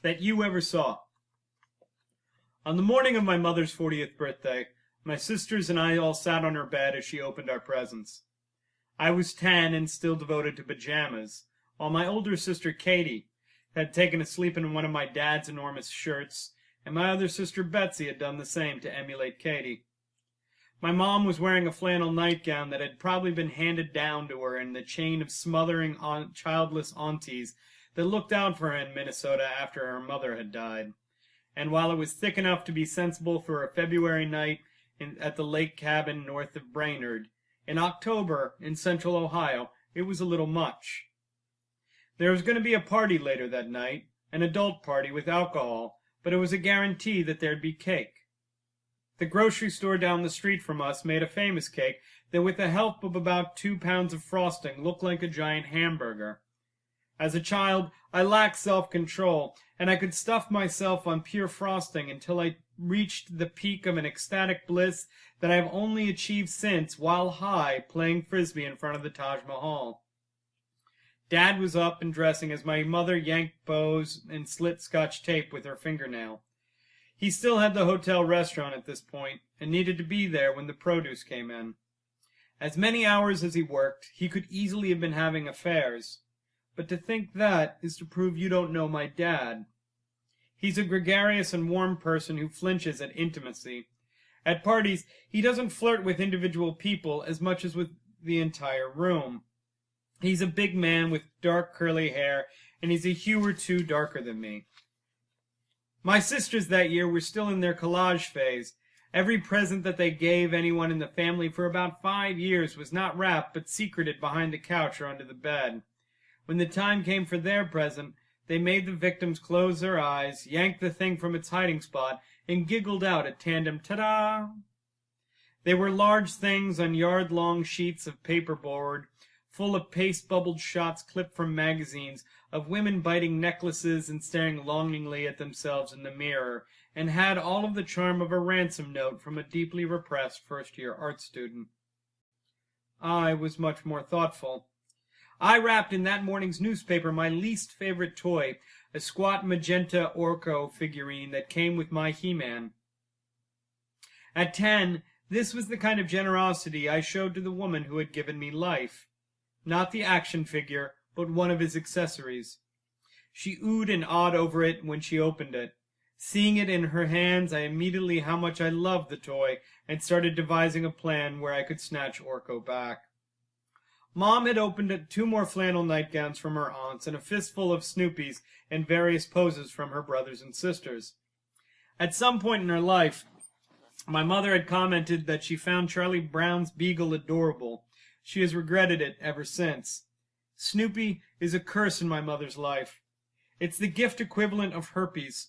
that you ever saw. On the morning of my mother's 40th birthday, my sisters and I all sat on her bed as she opened our presents. I was 10 and still devoted to pajamas, while my older sister Katie had taken a sleep in one of my dad's enormous shirts, and my other sister Betsy had done the same to emulate Katie. My mom was wearing a flannel nightgown that had probably been handed down to her in the chain of smothering childless aunties that looked out for her in Minnesota after her mother had died. And while it was thick enough to be sensible for a February night at the lake cabin north of Brainerd, in October in central Ohio, it was a little much. There was going to be a party later that night, an adult party with alcohol, but it was a guarantee that there'd be cake. The grocery store down the street from us made a famous cake that, with the help of about 2 pounds of frosting, looked like a giant hamburger. As a child, I lacked self-control, and I could stuff myself on pure frosting until I reached the peak of an ecstatic bliss that I have only achieved since, while high, playing frisbee in front of the Taj Mahal. Dad was up and dressing as my mother yanked bows and slit Scotch tape with her fingernail. He still had the hotel restaurant at this point, and needed to be there when the produce came in. As many hours as he worked, he could easily have been having affairs. But to think that is to prove you don't know my dad. He's a gregarious and warm person who flinches at intimacy. At parties, he doesn't flirt with individual people as much as with the entire room. He's a big man with dark curly hair, and he's a hue or two darker than me. My sisters that year were still in their collage phase. Every present that they gave anyone in the family for about 5 years was not wrapped but secreted behind the couch or under the bed. When the time came for their present, they made the victims close their eyes, yanked the thing from its hiding spot, and giggled out a tandem ta-da! They were large things on yard-long sheets of paperboard, full of paste-bubbled shots clipped from magazines, of women biting necklaces and staring longingly at themselves in the mirror, and had all of the charm of a ransom note from a deeply repressed first-year art student. I was much more thoughtful. I wrapped in that morning's newspaper my least favorite toy, a squat magenta Orko figurine that came with my He-Man. At 10, this was the kind of generosity I showed to the woman who had given me life. Not the action figure, but one of his accessories. She oohed and awed over it when she opened it. Seeing it in her hands, I immediately how much I loved the toy, and started devising a plan where I could snatch Orko back. Mom had opened 2 more flannel nightgowns from her aunts, and a fistful of Snoopys in various poses from her brothers and sisters. At some point in her life, my mother had commented that she found Charlie Brown's Beagle adorable. She has regretted it ever since. Snoopy is a curse in my mother's life. It's the gift equivalent of herpes.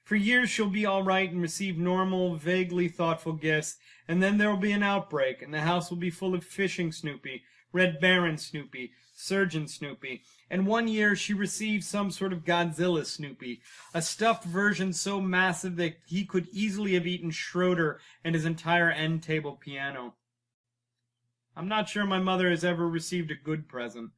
For years she'll be all right and receive normal, vaguely thoughtful gifts, and then there will be an outbreak, and the house will be full of fishing Snoopy, Red Baron Snoopy, Surgeon Snoopy, and one year she received some sort of Godzilla Snoopy, a stuffed version so massive that he could easily have eaten Schroeder and his entire end-table piano. I'm not sure my mother has ever received a good present.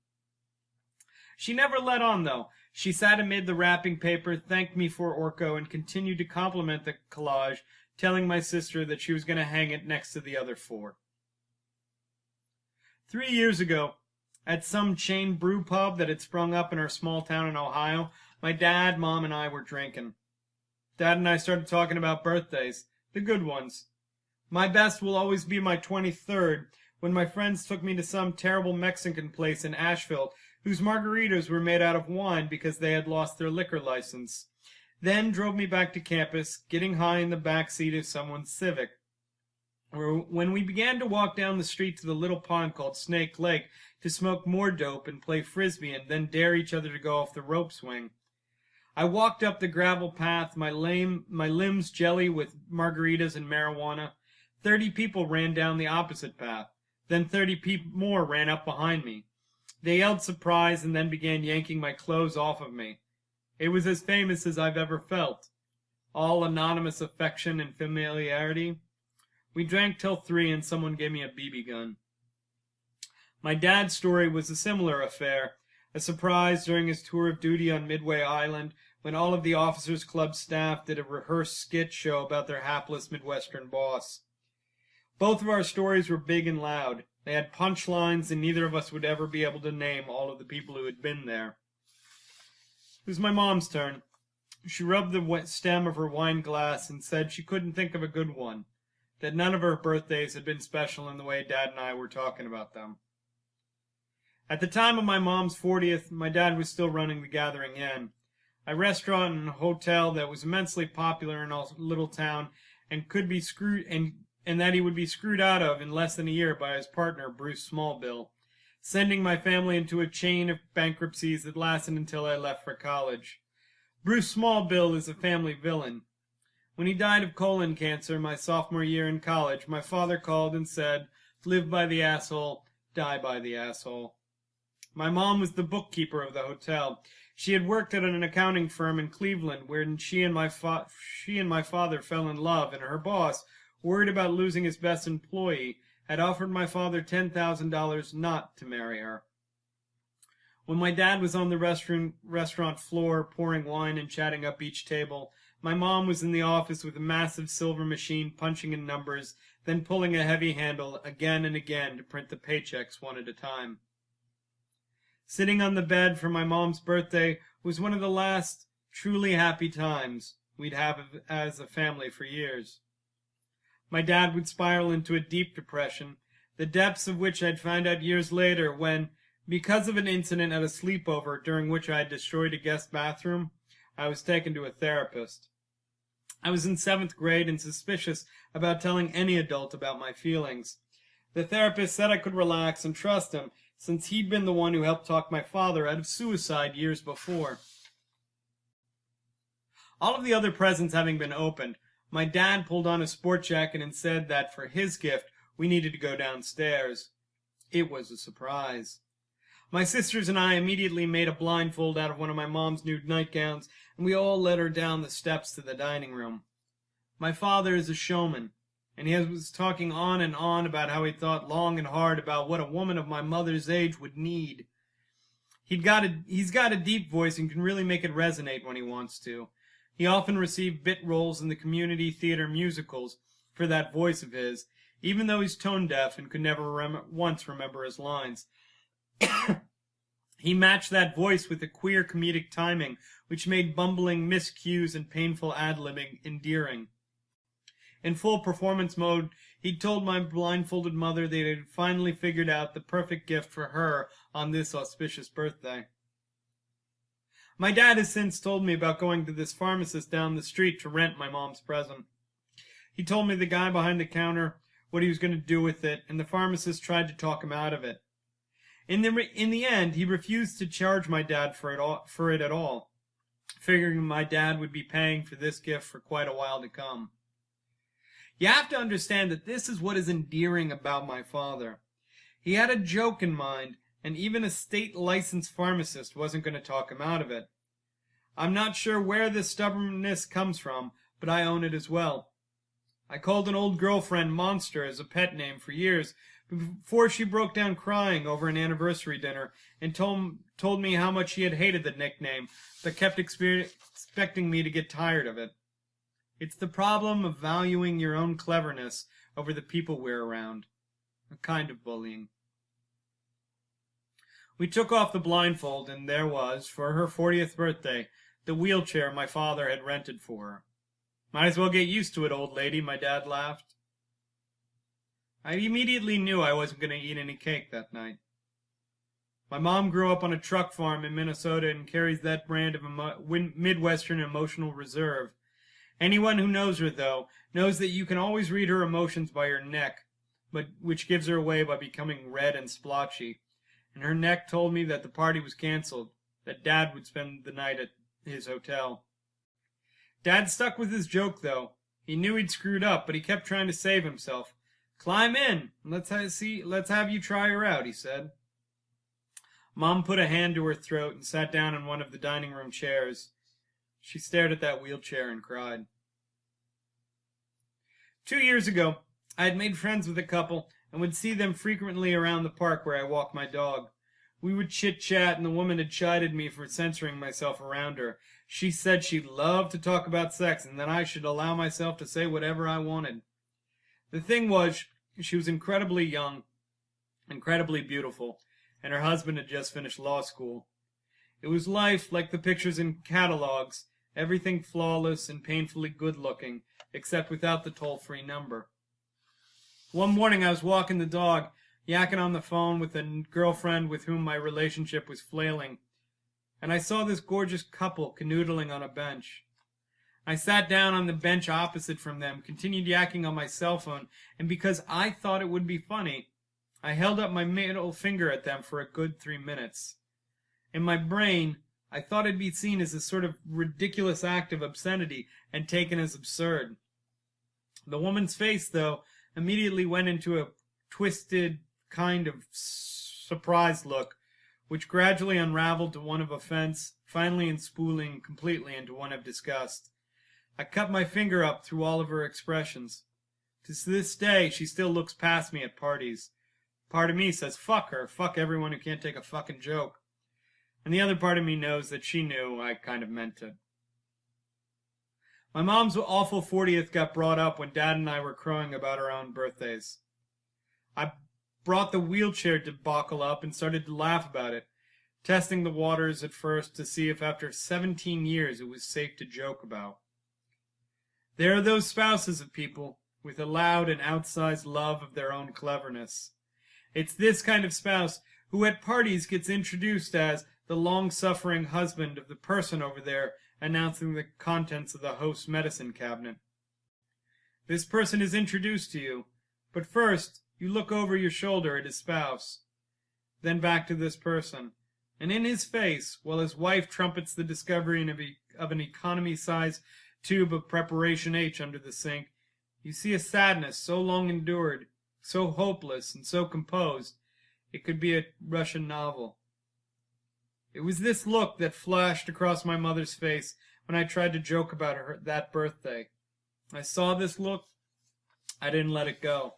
She never let on, though. She sat amid the wrapping paper, thanked me for Orko, and continued to compliment the collage, telling my sister that she was going to hang it next to the other 4. 3 years ago, at some chain brew pub that had sprung up in our small town in Ohio, my dad, Mom, and I were drinking. Dad and I started talking about birthdays, the good ones. My best will always be my 23rd, when my friends took me to some terrible Mexican place in Asheville, whose margaritas were made out of wine because they had lost their liquor license. Then drove me back to campus, getting high in the back seat of someone's Civic. When we began to walk down the street to the little pond called Snake Lake to smoke more dope and play frisbee and then dare each other to go off the rope swing. I walked up the gravel path, my limbs jelly with margaritas and marijuana. 30 people ran down the opposite path. Then 30 more ran up behind me. They yelled surprise and then began yanking my clothes off of me. It was as famous as I've ever felt. All anonymous affection and familiarity. We drank till 3 and someone gave me a BB gun. My dad's story was a similar affair, a surprise during his tour of duty on Midway Island when all of the Officers Club staff did a rehearsed skit show about their hapless Midwestern boss. Both of our stories were big and loud. They had punchlines, and neither of us would ever be able to name all of the people who had been there. It was my mom's turn. She rubbed the stem of her wine glass and said she couldn't think of a good one, that none of her birthdays had been special in the way Dad and I were talking about them. At the time of my mom's 40th, my dad was still running the Gathering Inn, a restaurant and hotel that was immensely popular in our little town and could be screwed and that he would be screwed out of in less than a year by his partner, Bruce Smallbill, sending my family into a chain of bankruptcies that lasted until I left for college. Bruce Smallbill is a family villain. When he died of colon cancer my sophomore year in college, my father called and said, "Live by the asshole, die by the asshole." My mom was the bookkeeper of the hotel. She had worked at an accounting firm in Cleveland, where she and my father fell in love, and her boss, worried about losing his best employee, had offered my father $10,000 not to marry her. When my dad was on the restaurant floor pouring wine and chatting up each table, my mom was in the office with a massive silver machine punching in numbers, then pulling a heavy handle again and again to print the paychecks one at a time. Sitting on the bed for my mom's birthday was one of the last truly happy times we'd have as a family for years. My dad would spiral into a deep depression, the depths of which I'd found out years later when, because of an incident at a sleepover during which I had destroyed a guest bathroom, I was taken to a therapist. I was in 7th grade and suspicious about telling any adult about my feelings. The therapist said I could relax and trust him, since he'd been the one who helped talk my father out of suicide years before. All of the other presents having been opened, my dad pulled on a sport jacket and said that for his gift we needed to go downstairs. It was a surprise. My sisters and I immediately made a blindfold out of one of my mom's new nightgowns, and we all led her down the steps to the dining room. My father is a showman, and he was talking on and on about how he thought long and hard about what a woman of my mother's age would need. He's got a deep voice and can really make it resonate when he wants to. He often received bit roles in the community theater musicals for that voice of his, even though he's tone deaf and could never once remember his lines. He matched that voice with a queer comedic timing, which made bumbling miscues and painful ad-libbing endearing. In full performance mode, he'd told my blindfolded mother they had finally figured out the perfect gift for her on this auspicious birthday. My dad has since told me about going to this pharmacist down the street to rent my mom's present. He told me the guy behind the counter what he was going to do with it, and the pharmacist tried to talk him out of it. In the end, he refused to charge my dad for it at all, figuring my dad would be paying for this gift for quite a while to come. You have to understand that this is what is endearing about my father. He had a joke in mind, and even a state-licensed pharmacist wasn't going to talk him out of it. I'm not sure where this stubbornness comes from, but I own it as well. I called an old girlfriend Monster as a pet name for years, before she broke down crying over an anniversary dinner and told me how much she had hated the nickname, but kept expecting me to get tired of it. It's the problem of valuing your own cleverness over the people we're around. A kind of bullying. We took off the blindfold, and there was, for her 40th birthday, the wheelchair my father had rented for her. Might as well get used to it, old lady, my dad laughed. I immediately knew I wasn't going to eat any cake that night. My mom grew up on a truck farm in Minnesota and carries that brand of Midwestern emotional reserve. Anyone who knows her, though, knows that you can always read her emotions by her neck, but which gives her away by becoming red and splotchy. And her neck told me that the party was canceled, that Dad would spend the night at his hotel. Dad stuck with his joke, though. He knew he'd screwed up, but he kept trying to save himself. "Climb in. Let's have you try her out," he said. Mom put a hand to her throat and sat down in one of the dining room chairs. She stared at that wheelchair and cried. 2 years ago, I had made friends with a couple and would see them frequently around the park where I walk my dog. We would chit-chat, and the woman had chided me for censoring myself around her. She said she loved to talk about sex, and that I should allow myself to say whatever I wanted. The thing was, she was incredibly young, incredibly beautiful, and her husband had just finished law school. It was life like the pictures in catalogs, everything flawless and painfully good-looking, except without the toll-free number. One morning I was walking the dog, yakking on the phone with a girlfriend with whom my relationship was flailing, and I saw this gorgeous couple canoodling on a bench. I sat down on the bench opposite from them, continued yakking on my cell phone, and because I thought it would be funny, I held up my middle finger at them for a good 3 minutes. In my brain, I thought it'd be seen as a sort of ridiculous act of obscenity and taken as absurd. The woman's face, though, immediately went into a twisted kind of surprised look, which gradually unraveled to one of offense, finally unspooling completely into one of disgust. I cut my finger up through all of her expressions. To this day, she still looks past me at parties. Part of me says, fuck her, fuck everyone who can't take a fucking joke. And the other part of me knows that she knew I kind of meant it. My mom's awful 40th got brought up when Dad and I were crowing about our own birthdays. I brought the wheelchair debacle up and started to laugh about it, testing the waters at first to see if after 17 years it was safe to joke about. There are those spouses of people with a loud and outsized love of their own cleverness. It's this kind of spouse who at parties gets introduced as the long-suffering husband of the person over there announcing the contents of the host's medicine cabinet. This person is introduced to you, but first you look over your shoulder at his spouse, then back to this person, and in his face, while his wife trumpets the discovery of an economy-sized tube of Preparation H under the sink, you see a sadness so long endured, so hopeless and so composed, it could be a Russian novel. It was this look that flashed across my mother's face when I tried to joke about her that birthday. I saw this look. I didn't let it go.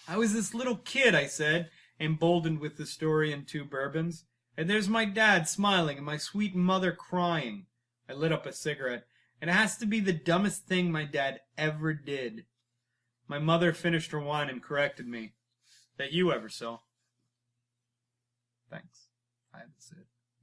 I was this little kid, I said, emboldened with the story and 2 bourbons. And there's my dad smiling and my sweet mother crying. I lit up a cigarette. It has to be the dumbest thing my dad ever did. My mother finished her wine and corrected me. That you ever saw. Thanks. That's it.